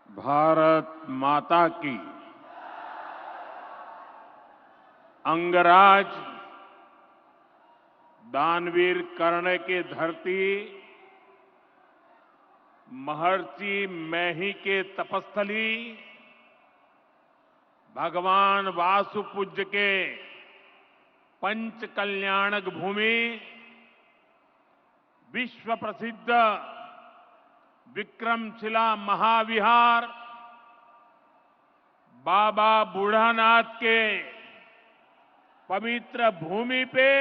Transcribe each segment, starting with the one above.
भारत माता की। अंगराज दानवीर कर्ण की धरती, महर्षि मैही के तपस्थली, भगवान वासुपूज्य के पंच कल्याणक भूमि, विश्व प्रसिद्ध विक्रमशिला महाविहार, बाबा बूढ़ानाथ के पवित्र भूमि पे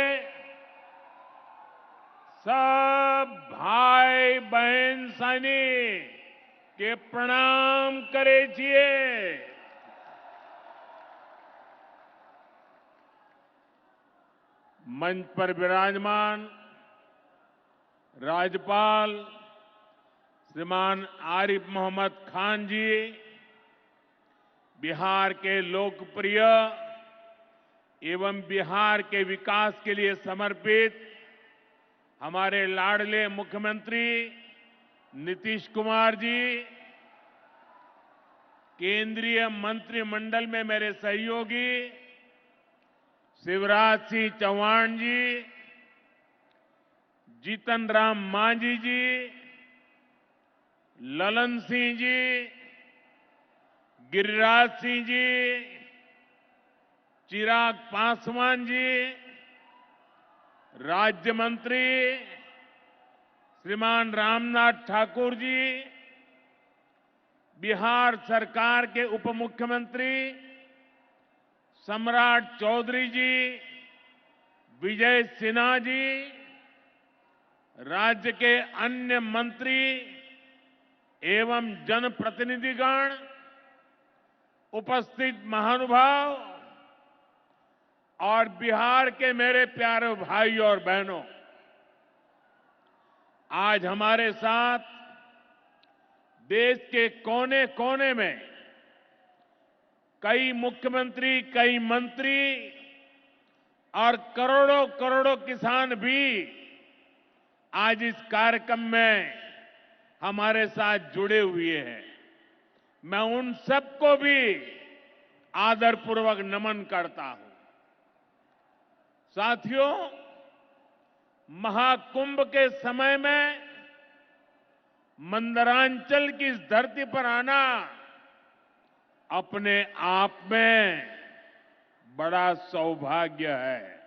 सब भाई बहन सैनिक के प्रणाम करे छिए। मंच पर विराजमान राज्यपाल श्रीमान आरिफ मोहम्मद खान जी, बिहार के लोकप्रिय एवं बिहार के विकास के लिए समर्पित हमारे लाडले मुख्यमंत्री नीतीश कुमार जी, केंद्रीय मंत्रिमंडल में मेरे सहयोगी शिवराज सिंह चौहान जी, जीतन राम मांझी जी, ललन सिंह जी, गिरिराज सिंह जी, चिराग पासवान जी, राज्य मंत्री श्रीमान रामनाथ ठाकुर जी, बिहार सरकार के उप मुख्यमंत्री सम्राट चौधरी जी, विजय सिन्हा जी, राज्य के अन्य मंत्री एवं जनप्रतिनिधिगण, उपस्थित महानुभाव और बिहार के मेरे प्यारे भाइयों और बहनों, आज हमारे साथ देश के कोने कोने में कई मुख्यमंत्री, कई मंत्री और करोड़ों करोड़ों किसान भी आज इस कार्यक्रम में हमारे साथ जुड़े हुए हैं। मैं उन सबको भी आदरपूर्वक नमन करता हूं। साथियों, महाकुंभ के समय में मंदरांचल की इस धरती पर आना अपने आप में बड़ा सौभाग्य है।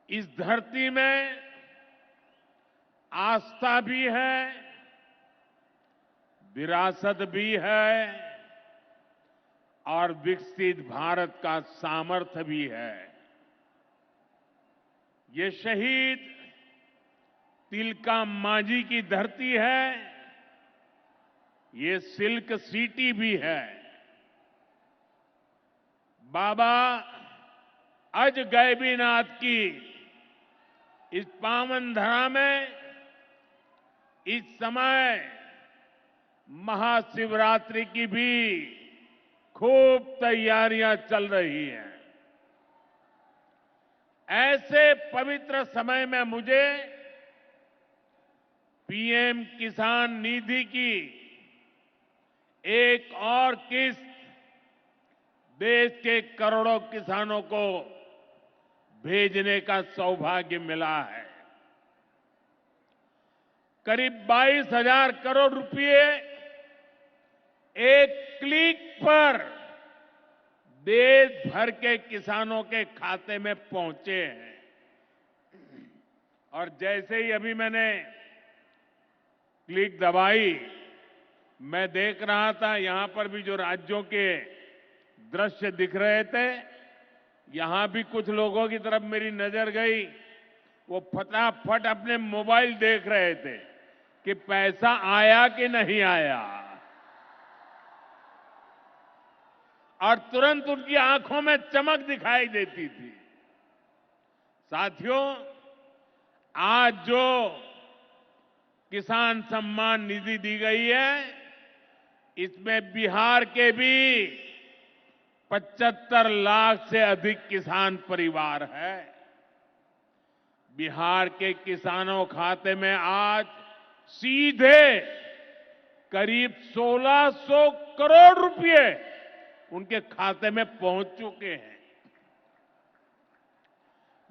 इस धरती में आस्था भी है, विरासत भी है और विकसित भारत का सामर्थ्य भी है। ये शहीद तिलका मांझी की धरती है, ये सिल्क सिटी भी है। बाबा अजगैबीनाथ की इस पावन धरा में इस समय महाशिवरात्रि की भी खूब तैयारियां चल रही हैं। ऐसे पवित्र समय में मुझे पीएम किसान निधि की एक और किस्त देश के करोड़ों किसानों को भेजने का सौभाग्य मिला है। करीब 22,000 करोड़ रुपए एक क्लिक पर देश भर के किसानों के खाते में पहुंचे हैं। और जैसे ही अभी मैंने क्लिक दबाई, मैं देख रहा था यहां पर भी जो राज्यों के दृश्य दिख रहे थे, यहां भी कुछ लोगों की तरफ मेरी नजर गई। वो फटाफट अपने मोबाइल देख रहे थे कि पैसा आया कि नहीं आया, और तुरंत उनकी आंखों में चमक दिखाई देती थी। साथियों, आज जो किसान सम्मान निधि दी गई है, इसमें बिहार के भी 75 लाख से अधिक किसान परिवार है। बिहार के किसानों खाते में आज सीधे करीब 1600 करोड़ रुपए उनके खाते में पहुंच चुके हैं।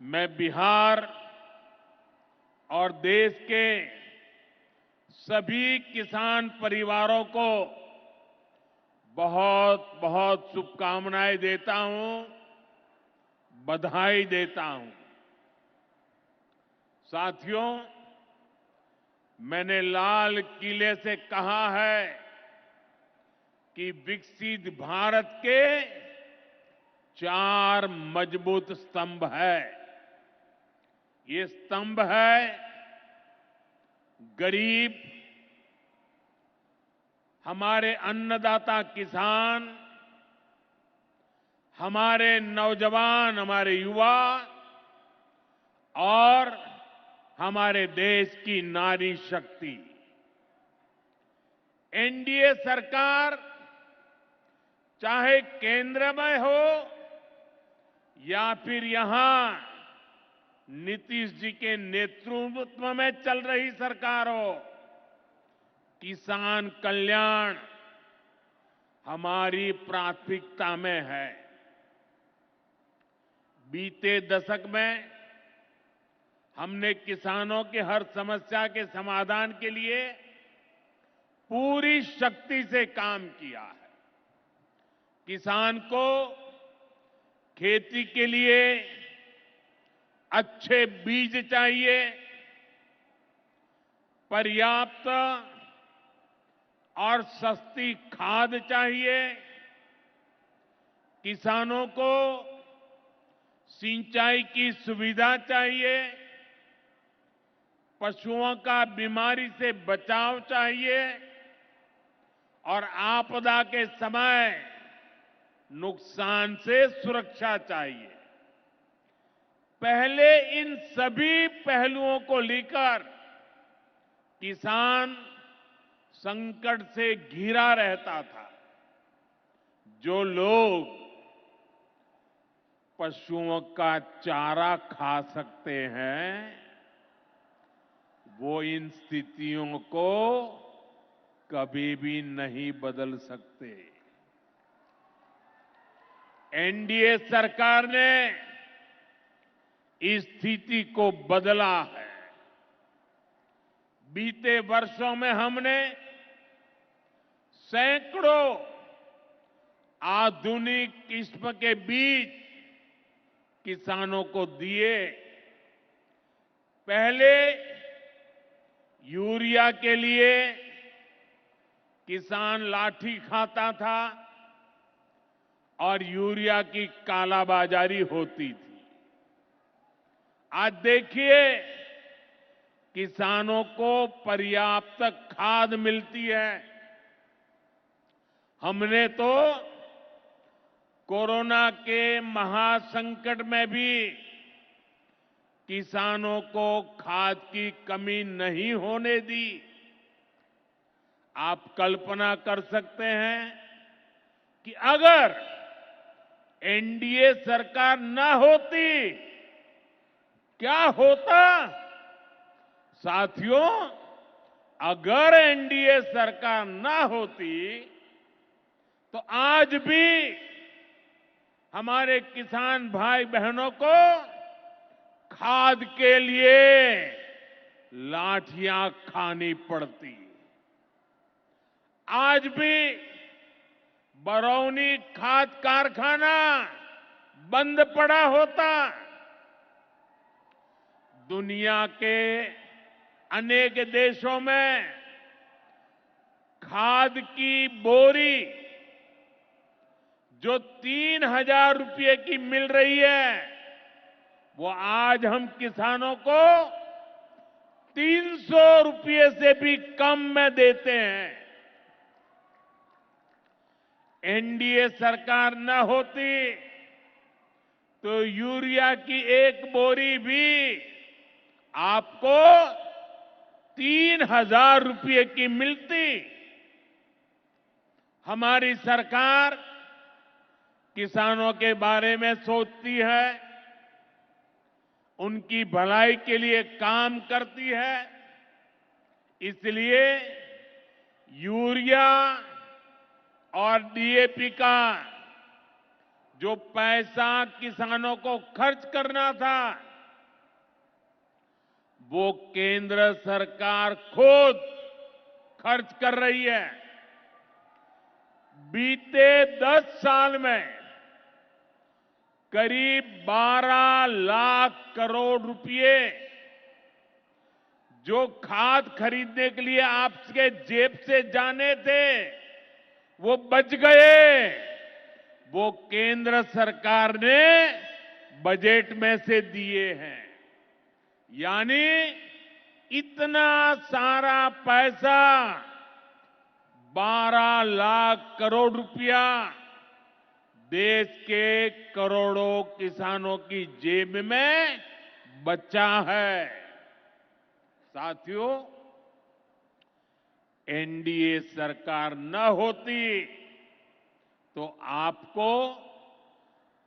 मैं बिहार और देश के सभी किसान परिवारों को बहुत बहुत शुभकामनाएं देता हूं, बधाई देता हूं। साथियों, मैंने लाल किले से कहा है कि विकसित भारत के 4 मजबूत स्तंभ है। ये स्तंभ है गरीब, हमारे अन्नदाता किसान, हमारे नौजवान, हमारे युवा और हमारे देश की नारी शक्ति। एनडीए सरकार चाहे केंद्र में हो या फिर यहां नीतीश जी के नेतृत्व में चल रही सरकार हो, किसान कल्याण हमारी प्राथमिकता में है। बीते दशक में हमने किसानों की हर समस्या के समाधान के लिए पूरी शक्ति से काम किया है। किसान को खेती के लिए अच्छे बीज चाहिए, पर्याप्त और सस्ती खाद चाहिए, किसानों को सिंचाई की सुविधा चाहिए, पशुओं का बीमारी से बचाव चाहिए और आपदा के समय नुकसान से सुरक्षा चाहिए। पहले इन सभी पहलुओं को लेकर किसान संकट से घिरा रहता था। जो लोग पशुओं का चारा खा सकते हैं, वो इन स्थितियों को कभी भी नहीं बदल सकते। एनडीए सरकार ने इस स्थिति को बदला है। बीते वर्षों में हमने सैकड़ों आधुनिक किस्म के बीज किसानों को दिए। पहले यूरिया के लिए किसान लाठी खाता था और यूरिया की कालाबाजारी होती थी। आज देखिए, किसानों को पर्याप्त खाद मिलती है। हमने तो कोरोना के महासंकट में भी किसानों को खाद की कमी नहीं होने दी। आप कल्पना कर सकते हैं कि अगर एनडीए सरकार न होती, क्या होता? साथियों, अगर एनडीए सरकार न होती तो आज भी हमारे किसान भाई बहनों को खाद के लिए लाठियां खानी पड़ती। आज भी बरौनी खाद कारखाना बंद पड़ा होता। दुनिया के अनेक देशों में खाद की बोरी जो 3,000 रुपये की मिल रही है, वो आज हम किसानों को 300 रुपये से भी कम में देते हैं। एनडीए सरकार न होती तो यूरिया की एक बोरी भी आपको 3,000 रुपये की मिलती। हमारी सरकार किसानों के बारे में सोचती है, उनकी भलाई के लिए काम करती है। इसलिए यूरिया और डीएपी का जो पैसा किसानों को खर्च करना था, वो केंद्र सरकार खुद खर्च कर रही है। बीते 10 साल में करीब 12 लाख करोड़ रुपए जो खाद खरीदने के लिए आपके जेब से जाने थे, वो बच गए। वो केंद्र सरकार ने बजट में से दिए हैं। यानी इतना सारा पैसा, 12 लाख करोड़ रुपया देश के करोड़ों किसानों की जेब में बचा है। साथियों, एनडीए सरकार न होती तो आपको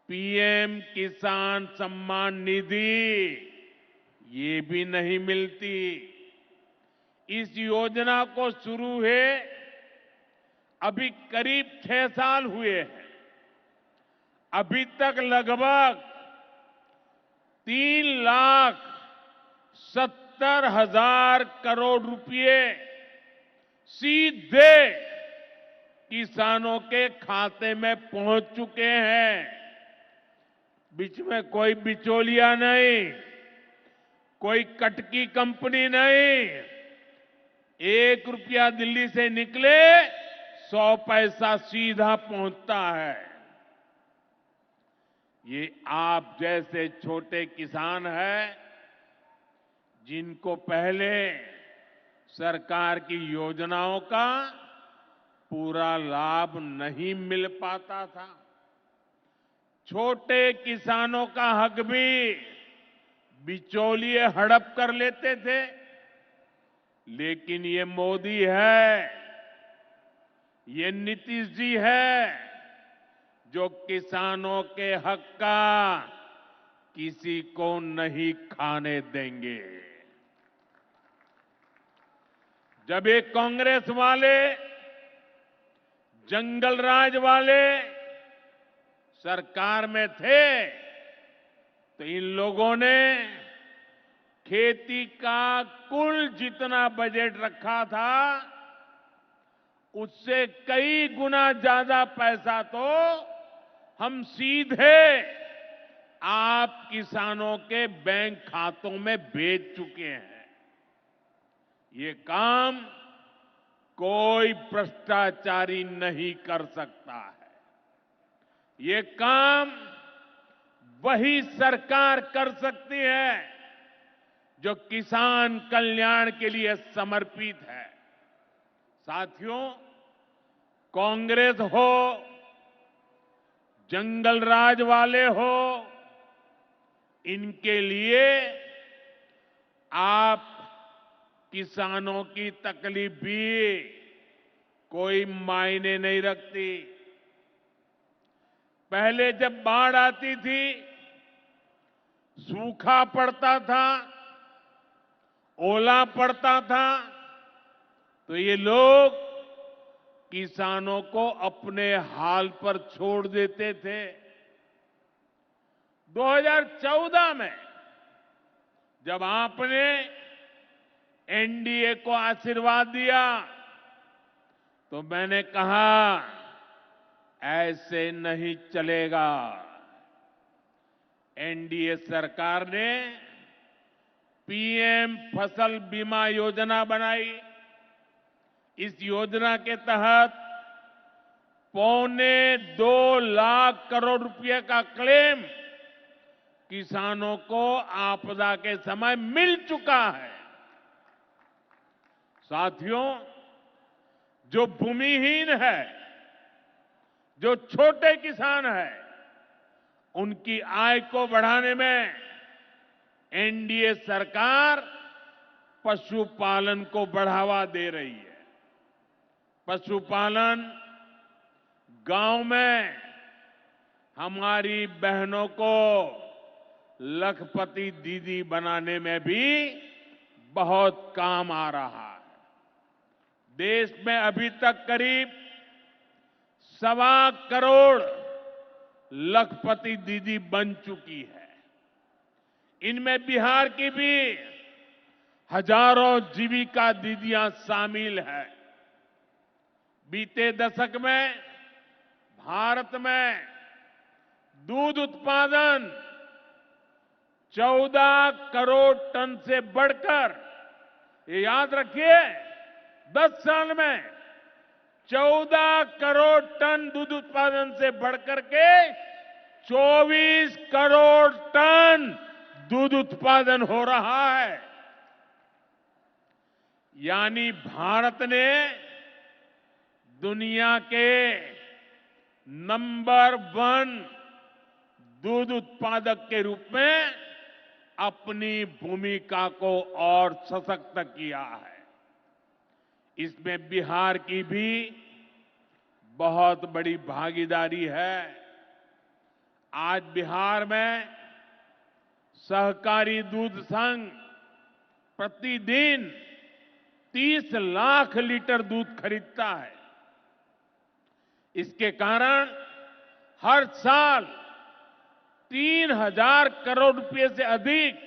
पीएम किसान सम्मान निधि ये भी नहीं मिलती। इस योजना को शुरू हुए अभी करीब 6 साल हुए हैं। अभी तक लगभग 3,70,000 करोड़ रुपए सीधे किसानों के खाते में पहुंच चुके हैं। बीच में कोई बिचौलिया नहीं, कोई कटकी कंपनी नहीं। 1 रुपया दिल्ली से निकले, 100 पैसा सीधा पहुंचता है। ये आप जैसे छोटे किसान हैं, जिनको पहले सरकार की योजनाओं का पूरा लाभ नहीं मिल पाता था। छोटे किसानों का हक भी बिचौलिए हड़प कर लेते थे। लेकिन ये मोदी है, ये नीतीश जी है, जो किसानों के हक का किसी को नहीं खाने देंगे। जब ये कांग्रेस वाले, जंगल राज वाले सरकार में थे, तो इन लोगों ने खेती का कुल जितना बजट रखा था, उससे कई गुना ज्यादा पैसा तो हम सीधे आप किसानों के बैंक खातों में भेज चुके हैं। ये काम कोई भ्रष्टाचारी नहीं कर सकता है। ये काम वही सरकार कर सकती है जो किसान कल्याण के लिए समर्पित है। साथियों, कांग्रेस हो, जंगल राज वाले हो, इनके लिए आप किसानों की तकलीफ भी कोई मायने नहीं रखती। पहले जब बाढ़ आती थी, सूखा पड़ता था, ओला पड़ता था, तो ये लोग किसानों को अपने हाल पर छोड़ देते थे। 2014 में जब आपने एनडीए को आशीर्वाद दिया, तो मैंने कहा ऐसे नहीं चलेगा। एनडीए सरकार ने पीएम फसल बीमा योजना बनाई। इस योजना के तहत 2.25 लाख करोड़ रुपए का क्लेम किसानों को आपदा के समय मिल चुका है। साथियों, जो भूमिहीन है, जो छोटे किसान है, उनकी आय को बढ़ाने में एनडीए सरकार पशुपालन को बढ़ावा दे रही है। पशुपालन गांव में हमारी बहनों को लखपति दीदी बनाने में भी बहुत काम आ रहा है। देश में अभी तक करीब 1.25 करोड़ लखपति दीदी बन चुकी है। इनमें बिहार की भी हजारों जीविका दीदियां शामिल हैं। बीते दशक में भारत में दूध उत्पादन 14 करोड़ टन से बढ़कर, ये याद रखिए, 10 साल में 14 करोड़ टन दूध उत्पादन से बढ़कर के 24 करोड़ टन दूध उत्पादन हो रहा है। यानी भारत ने दुनिया के नंबर 1 दूध उत्पादक के रूप में अपनी भूमिका को और सशक्त किया है। इसमें बिहार की भी बहुत बड़ी भागीदारी है। आज बिहार में सहकारी दूध संघ प्रतिदिन 30 लाख लीटर दूध खरीदता है। इसके कारण हर साल 3,000 करोड़ रुपए से अधिक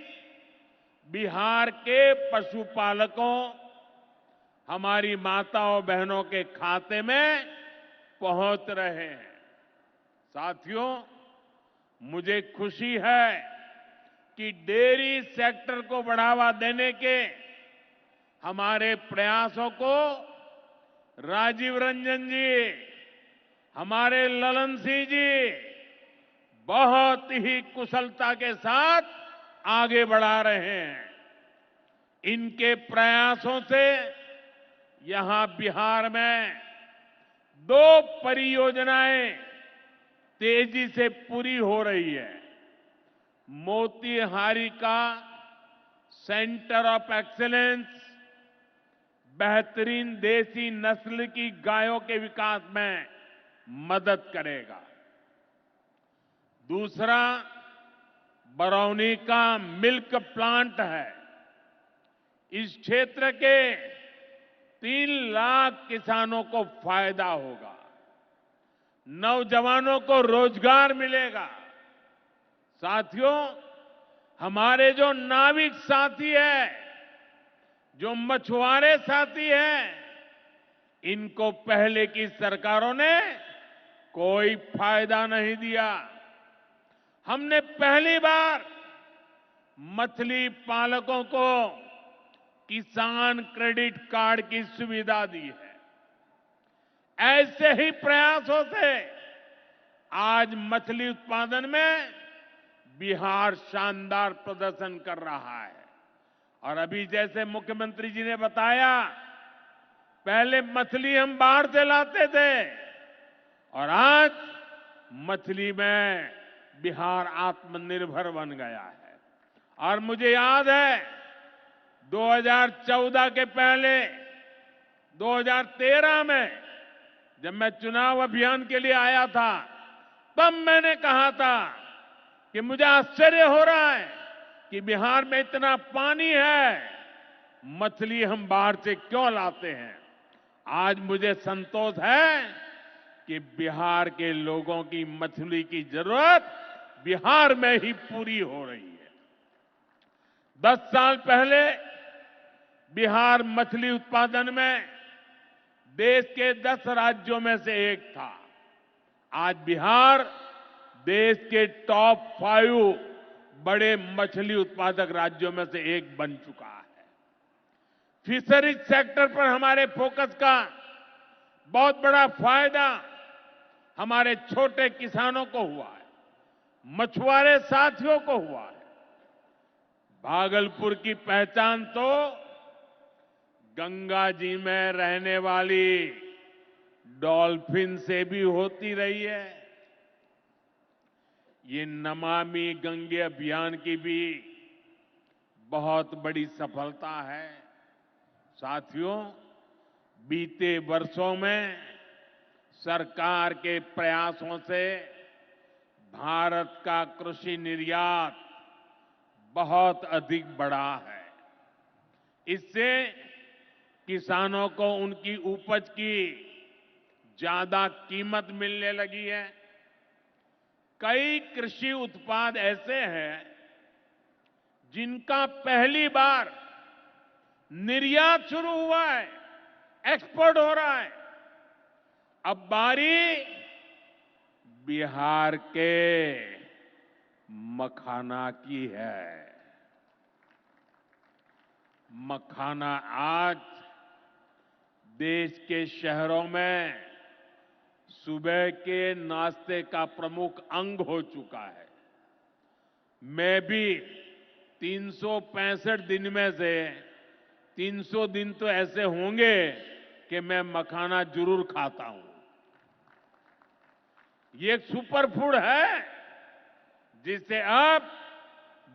बिहार के पशुपालकों, हमारी माताओं बहनों के खाते में पहुंच रहे हैं। साथियों, मुझे खुशी है कि डेयरी सेक्टर को बढ़ावा देने के हमारे प्रयासों को राजीव रंजन जी, हमारे ललन सिंह जी बहुत ही कुशलता के साथ आगे बढ़ा रहे हैं। इनके प्रयासों से यहां बिहार में 2 परियोजनाएं तेजी से पूरी हो रही है। मोतीहारी का सेंटर ऑफ एक्सीलेंस बेहतरीन देसी नस्ल की गायों के विकास में मदद करेगा। दूसरा बरौनी का मिल्क प्लांट है। इस क्षेत्र के 3 लाख किसानों को फायदा होगा, नौजवानों को रोजगार मिलेगा। साथियों, हमारे जो नाविक साथी हैं, जो मछुआरे साथी हैं, इनको पहले की सरकारों ने कोई फायदा नहीं दिया। हमने पहली बार मछली पालकों को किसान क्रेडिट कार्ड की सुविधा दी है। ऐसे ही प्रयासों से आज मछली उत्पादन में बिहार शानदार प्रदर्शन कर रहा है। और अभी जैसे मुख्यमंत्री जी ने बताया, पहले मछली हम बाहर से लाते थे और आज मछली में बिहार आत्मनिर्भर बन गया है। और मुझे याद है 2014 के पहले 2013 में जब मैं चुनाव अभियान के लिए आया था, तब मैंने कहा था कि मुझे आश्चर्य हो रहा है कि बिहार में इतना पानी है, मछली हम बाहर से क्यों लाते हैं। आज मुझे संतोष है कि बिहार के लोगों की मछली की जरूरत बिहार में ही पूरी हो रही है। 10 साल पहले बिहार मछली उत्पादन में देश के 10 राज्यों में से एक था। आज बिहार देश के टॉप 5 बड़े मछली उत्पादक राज्यों में से एक बन चुका है। फिशरीज सेक्टर पर हमारे फोकस का बहुत बड़ा फायदा हमारे छोटे किसानों को हुआ है, मछुआरे साथियों को हुआ है। भागलपुर की पहचान तो गंगा जी में रहने वाली डॉल्फिन से भी होती रही है। ये नमामि गंगे अभियान की भी बहुत बड़ी सफलता है। साथियों, बीते वर्षों में सरकार के प्रयासों से भारत का कृषि निर्यात बहुत अधिक बढ़ा है। इससे किसानों को उनकी उपज की ज्यादा कीमत मिलने लगी है। कई कृषि उत्पाद ऐसे हैं जिनका पहली बार निर्यात शुरू हुआ है, एक्सपोर्ट हो रहा है। अब बारी बिहार के मखाना की है। मखाना आज देश के शहरों में सुबह के नाश्ते का प्रमुख अंग हो चुका है। मैं भी 365 दिन में से 300 दिन तो ऐसे होंगे कि मैं मखाना जरूर खाता हूं। ये एक सुपर फूड है जिसे अब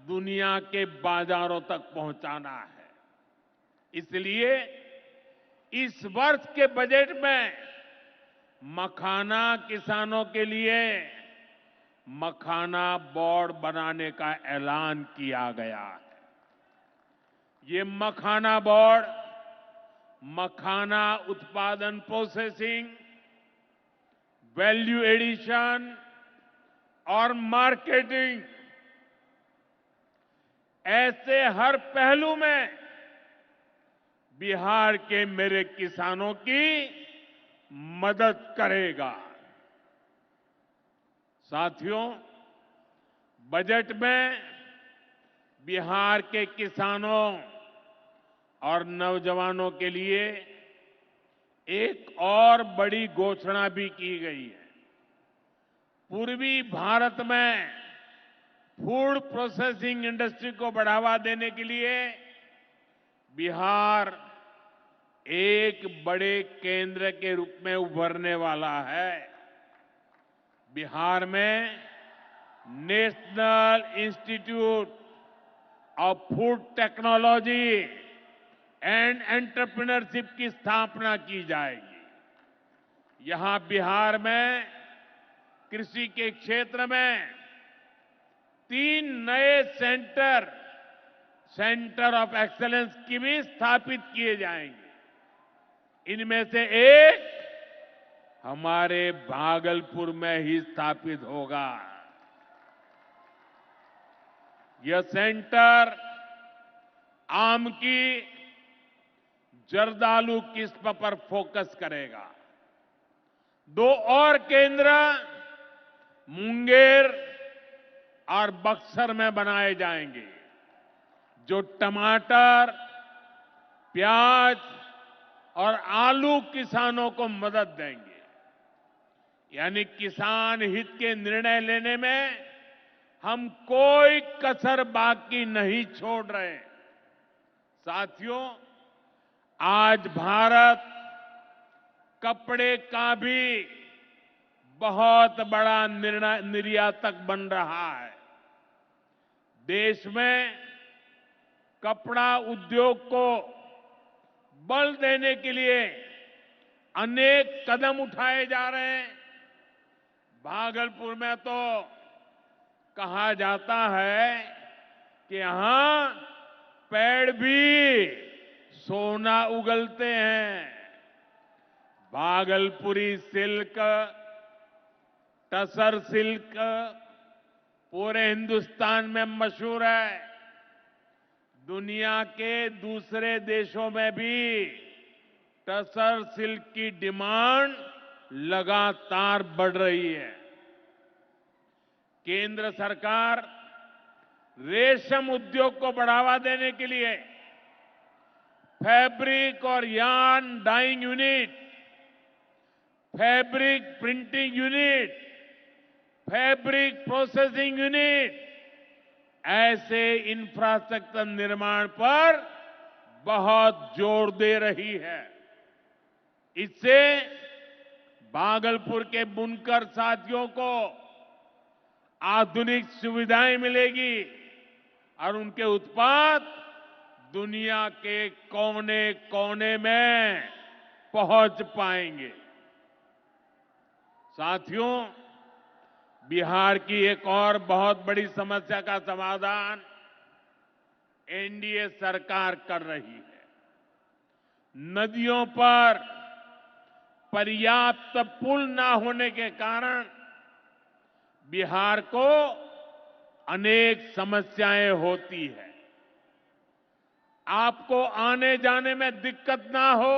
दुनिया के बाजारों तक पहुंचाना है। इसलिए इस वर्ष के बजट में मखाना किसानों के लिए मखाना बोर्ड बनाने का ऐलान किया गया है। ये मखाना बोर्ड मखाना उत्पादन, प्रोसेसिंग, वैल्यू एडिशन और मार्केटिंग ऐसे हर पहलू में बिहार के मेरे किसानों की मदद करेगा। साथियों, बजट में बिहार के किसानों और नौजवानों के लिए एक और बड़ी घोषणा भी की गई है। पूर्वी भारत में फूड प्रोसेसिंग इंडस्ट्री को बढ़ावा देने के लिए बिहार एक बड़े केंद्र के रूप में उभरने वाला है। बिहार में national institute of food technology and entrepreneurship की स्थापना की जाएगी। यहां बिहार में कृषि के क्षेत्र में 3 नए सेंटर ऑफ एक्सीलेंस की भी स्थापित किए जाएंगे। इनमें से एक हमारे भागलपुर में ही स्थापित होगा। यह सेंटर आम की जर्दालू किस्म पर फोकस करेगा। 2 और केंद्र मुंगेर और बक्सर में बनाए जाएंगे, जो टमाटर, प्याज और आलू किसानों को मदद देंगे। यानी किसान हित के निर्णय लेने में हम कोई कसर बाकी नहीं छोड़ रहे। साथियों, आज भारत कपड़े का भी बहुत बड़ा निर्यातक बन रहा है। देश में कपड़ा उद्योग को बल देने के लिए अनेक कदम उठाए जा रहे हैं। भागलपुर में तो कहा जाता है कि यहां पेड़ भी सोना उगलते हैं। भागलपुरी सिल्क, टसर सिल्क पूरे हिंदुस्तान में मशहूर है। दुनिया के दूसरे देशों में भी टसर सिल्क की डिमांड लगातार बढ़ रही है। केंद्र सरकार रेशम उद्योग को बढ़ावा देने के लिए फैब्रिक और yarn dyeing unit, fabric printing unit, fabric processing unit ऐसे इंफ्रास्ट्रक्चर निर्माण पर बहुत जोर दे रही है। इससे भागलपुर के बुनकर साथियों को आधुनिक सुविधाएं मिलेगी और उनके उत्पाद दुनिया के कोने कोने में पहुंच पाएंगे। साथियों, बिहार की एक और बहुत बड़ी समस्या का समाधान एनडीए सरकार कर रही है। नदियों पर पर्याप्त पुल न होने के कारण बिहार को अनेक समस्याएं होती है। आपको आने जाने में दिक्कत ना हो,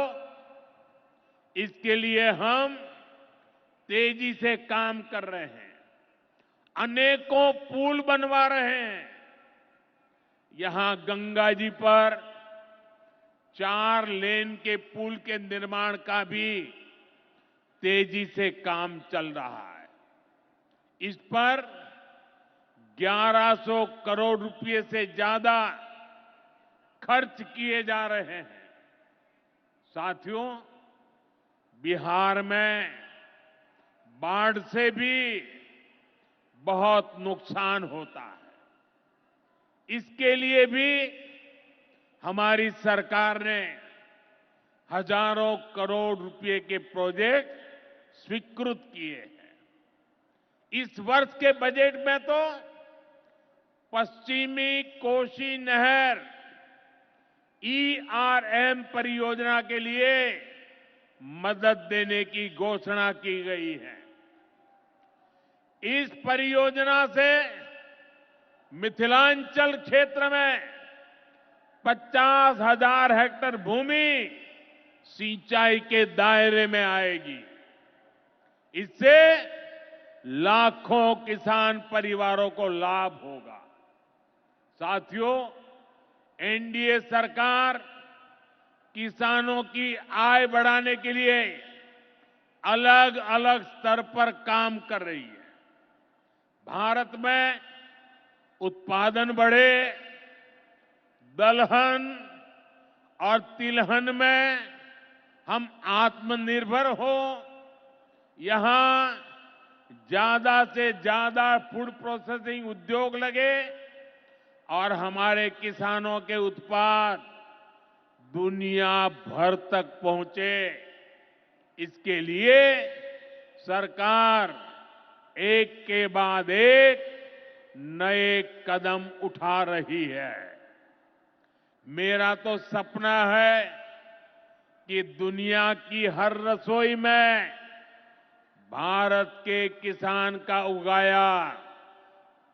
इसके लिए हम तेजी से काम कर रहे हैं। अनेकों पुल बनवा रहे हैं। यहां गंगा जी पर 4 लेन के पुल के निर्माण का भी तेजी से काम चल रहा है। इस पर 1100 करोड़ रुपए से ज्यादा खर्च किए जा रहे हैं। साथियों, बिहार में बाढ़ से भी बहुत नुकसान होता है। इसके लिए भी हमारी सरकार ने हजारों करोड़ रुपए के प्रोजेक्ट स्वीकृत किए हैं। इस वर्ष के बजट में तो पश्चिमी कोसी नहर ERM परियोजना के लिए मदद देने की घोषणा की गई है। इस परियोजना से मिथिलांचल क्षेत्र में 50,000 हेक्टेयर भूमि सिंचाई के दायरे में आएगी। इससे लाखों किसान परिवारों को लाभ होगा। साथियों, एनडीए सरकार किसानों की आय बढ़ाने के लिए अलग अलग स्तर पर काम कर रही है। भारत में उत्पादन बढ़े, दलहन और तिलहन में हम आत्मनिर्भर हो, यहां ज्यादा से ज्यादा फूड प्रोसेसिंग उद्योग लगे और हमारे किसानों के उत्पाद दुनिया भर तक पहुंचे। इसके लिए सरकार एक के बाद एक नए कदम उठा रही है। मेरा तो सपना है कि दुनिया की हर रसोई में भारत के किसान का उगाया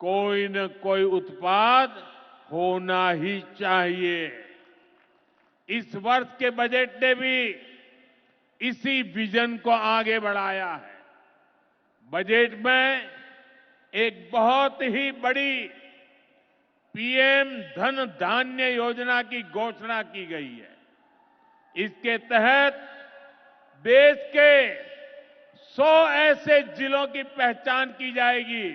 कोई न कोई उत्पाद होना ही चाहिए। इस वर्ष के बजट ने भी इसी विजन को आगे बढ़ाया है। बजट में एक बहुत ही बड़ी पीएम धन धान्य योजना की घोषणा की गई है। इसके तहत देश के 100 ऐसे जिलों की पहचान की जाएगी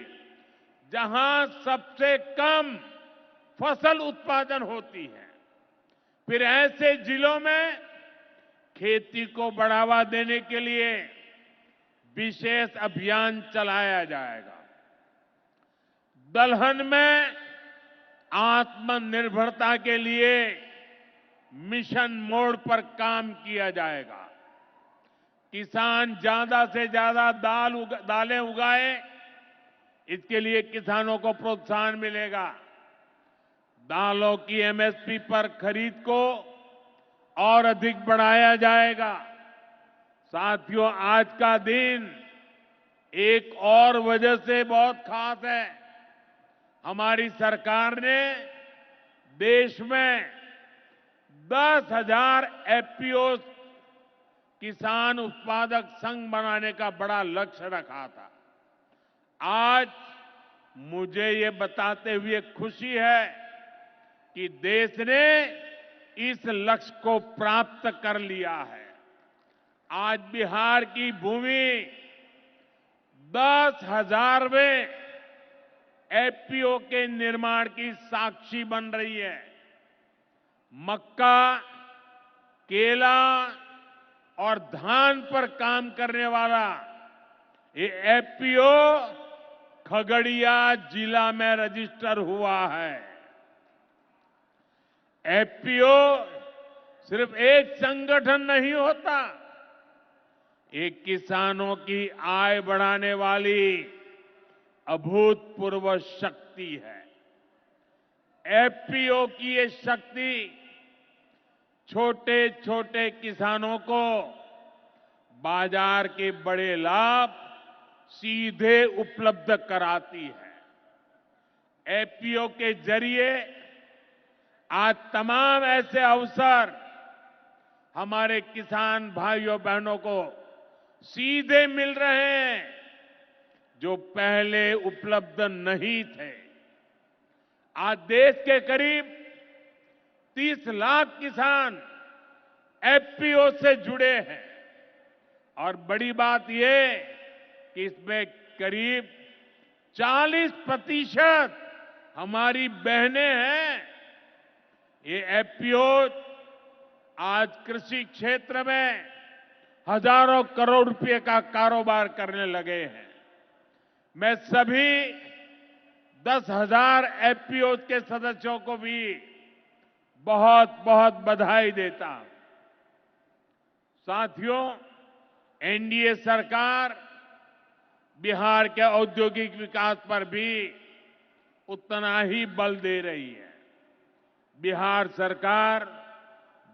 जहां सबसे कम फसल उत्पादन होती है। फिर ऐसे जिलों में खेती को बढ़ावा देने के लिए विशेष अभियान चलाया जाएगा। दलहन में आत्मनिर्भरता के लिए मिशन मोड पर काम किया जाएगा। किसान ज्यादा से ज्यादा दालें उगाए, इसके लिए किसानों को प्रोत्साहन मिलेगा। दालों की एमएसपी पर खरीद को और अधिक बढ़ाया जाएगा। साथियों, आज का दिन एक और वजह से बहुत खास है। हमारी सरकार ने देश में 10,000 एफपीओ किसान उत्पादक संघ बनाने का बड़ा लक्ष्य रखा था। आज मुझे ये बताते हुए खुशी है कि देश ने इस लक्ष्य को प्राप्त कर लिया है। आज बिहार की भूमि 10,000वें एफपीओ के निर्माण की साक्षी बन रही है। मक्का, केला और धान पर काम करने वाला ये एफपीओ खगड़िया जिला में रजिस्टर हुआ है। एफपीओ सिर्फ एक संगठन नहीं होता, एक किसानों की आय बढ़ाने वाली अभूतपूर्व शक्ति है। एफपीओ की ये शक्ति छोटे छोटे किसानों को बाजार के बड़े लाभ सीधे उपलब्ध कराती है। एफपीओ के जरिए आज तमाम ऐसे अवसर हमारे किसान भाइयों बहनों को सीधे मिल रहे हैं जो पहले उपलब्ध नहीं थे। आज देश के करीब 30 लाख किसान एफपीओ से जुड़े हैं और बड़ी बात यह कि इसमें करीब 40% हमारी बहनें हैं। ये एफपीओ आज कृषि क्षेत्र में हजारों करोड़ रुपए का कारोबार करने लगे हैं। मैं सभी 10,000 एफपीओ के सदस्यों को भी बहुत बहुत बधाई देता हूं। साथियों, एनडीए सरकार बिहार के औद्योगिक विकास पर भी उतना ही बल दे रही है। बिहार सरकार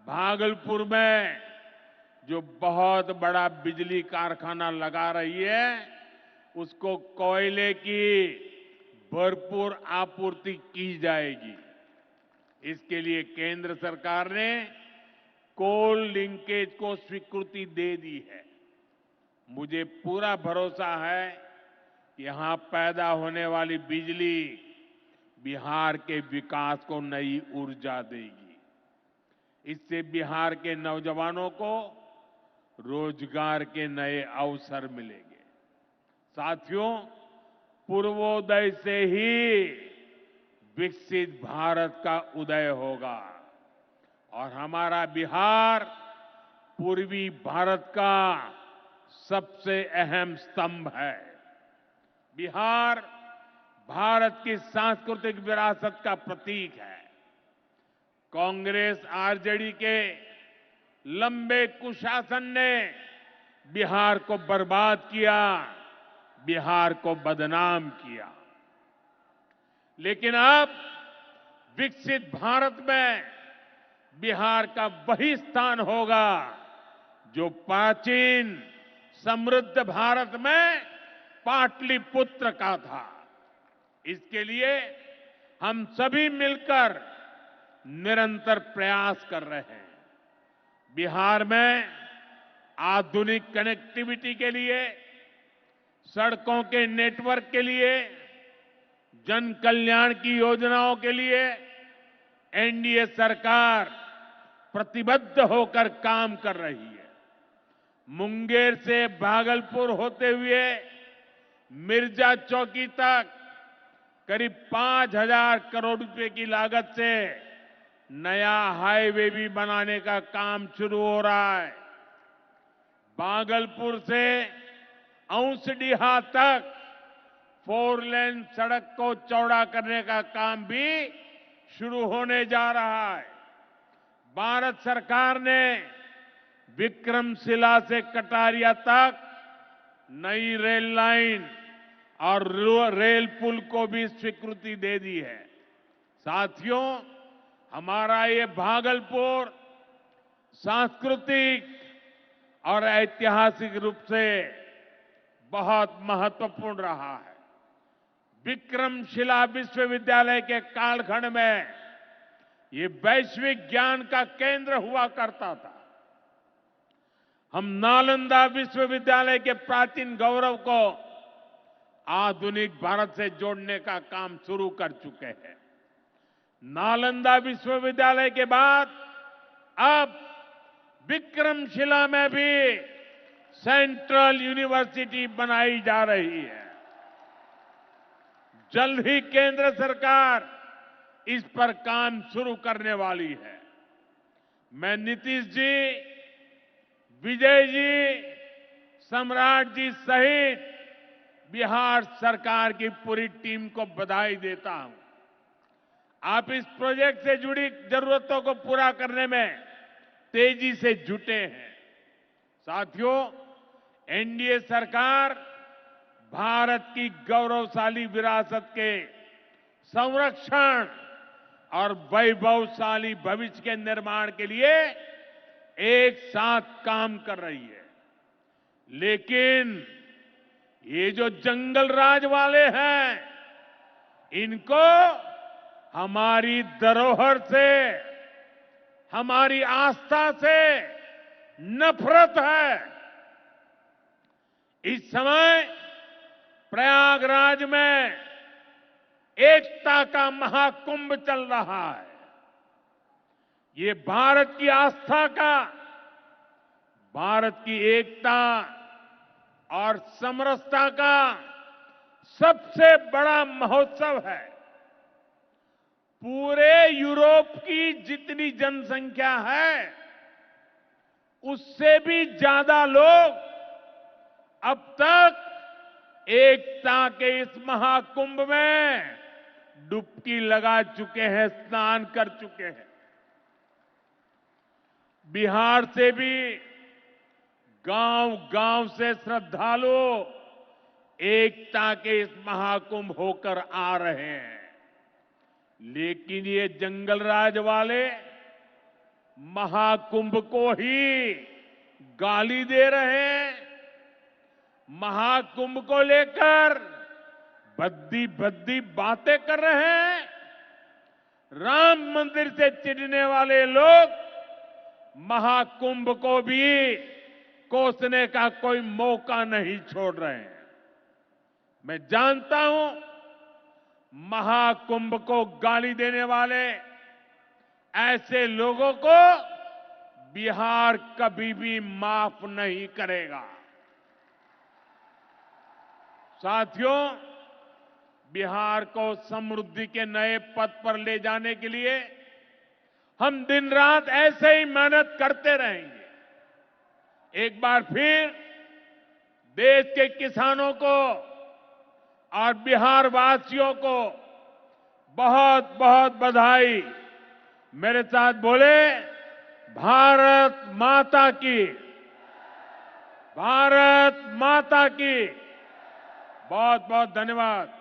भागलपुर में जो बहुत बड़ा बिजली कारखाना लगा रही है, उसको कोयले की भरपूर आपूर्ति की जाएगी। इसके लिए केंद्र सरकार ने कोल लिंकेज को स्वीकृति दे दी है। मुझे पूरा भरोसा है कि यहां पैदा होने वाली बिजली बिहार के विकास को नई ऊर्जा देगी। इससे बिहार के नौजवानों को रोजगार के नए अवसर मिलेंगे। साथियों, पूर्वोदय से ही विकसित भारत का उदय होगा और हमारा बिहार पूर्वी भारत का सबसे अहम स्तंभ है। बिहार भारत की सांस्कृतिक विरासत का प्रतीक है। कांग्रेस आरजेडी के लंबे कुशासन ने बिहार को बर्बाद किया, बिहार को बदनाम किया। लेकिन अब विकसित भारत में बिहार का वही स्थान होगा जो प्राचीन समृद्ध भारत में पाटलिपुत्र का था। इसके लिए हम सभी मिलकर निरंतर प्रयास कर रहे हैं। बिहार में आधुनिक कनेक्टिविटी के लिए, सड़कों के नेटवर्क के लिए, जन कल्याण की योजनाओं के लिए एनडीए सरकार प्रतिबद्ध होकर काम कर रही है। मुंगेर से भागलपुर होते हुए मिर्जा चौकी तक करीब 5,000 करोड़ रुपए की लागत से नया हाईवे भी बनाने का काम शुरू हो रहा है। भागलपुर से औंसडीहा तक 4 लेन सड़क को चौड़ा करने का काम भी शुरू होने जा रहा है। भारत सरकार ने विक्रमशिला से कटारिया तक नई रेल लाइन और रेल पुल को भी स्वीकृति दे दी है। साथियों, हमारा ये भागलपुर सांस्कृतिक और ऐतिहासिक रूप से बहुत महत्वपूर्ण रहा है। विक्रमशिला विश्वविद्यालय के कालखंड में ये वैश्विक ज्ञान का केंद्र हुआ करता था। हम नालंदा विश्वविद्यालय के प्राचीन गौरव को आधुनिक भारत से जोड़ने का काम शुरू कर चुके हैं। नालंदा विश्वविद्यालय के बाद अब विक्रमशिला में भी सेंट्रल यूनिवर्सिटी बनाई जा रही है। जल्द ही केंद्र सरकार इस पर काम शुरू करने वाली है। मैं नीतीश जी, विजय जी, सम्राट जी सहित बिहार सरकार की पूरी टीम को बधाई देता हूं। आप इस प्रोजेक्ट से जुड़ी जरूरतों को पूरा करने में तेजी से जुटे हैं। साथियों, एनडीए सरकार भारत की गौरवशाली विरासत के संरक्षण और वैभवशाली भविष्य के निर्माण के लिए एक साथ काम कर रही है। लेकिन ये जो जंगल राज वाले हैं, इनको हमारी धरोहर से, हमारी आस्था से नफरत है। इस समय प्रयागराज में एकता का महाकुंभ चल रहा है। ये भारत की आस्था का, भारत की एकता और समरसता का सबसे बड़ा महोत्सव है। पूरे यूरोप की जितनी जनसंख्या है, उससे भी ज्यादा लोग अब तक एकता के इस महाकुंभ में डुबकी लगा चुके हैं, स्नान कर चुके हैं। बिहार से भी गांव-गांव से श्रद्धालु एकता के इस महाकुंभ होकर आ रहे हैं। लेकिन ये जंगल राज वाले महाकुंभ को ही गाली दे रहे हैं। महाकुंभ को लेकर भद्दी भद्दी बातें कर रहे हैं। राम मंदिर से चिढ़ने वाले लोग महाकुंभ को भी कोसने का कोई मौका नहीं छोड़ रहे हैं। मैं जानता हूं, महाकुंभ को गाली देने वाले ऐसे लोगों को बिहार कभी भी माफ नहीं करेगा। साथियों, बिहार को समृद्धि के नए पथ पर ले जाने के लिए हम दिन रात ऐसे ही मेहनत करते रहेंगे। एक बार फिर देश के किसानों को और बिहार वासियों को बहुत बहुत बधाई। मेरे साथ बोले, भारत माता की, भारत माता की। बहुत बहुत धन्यवाद।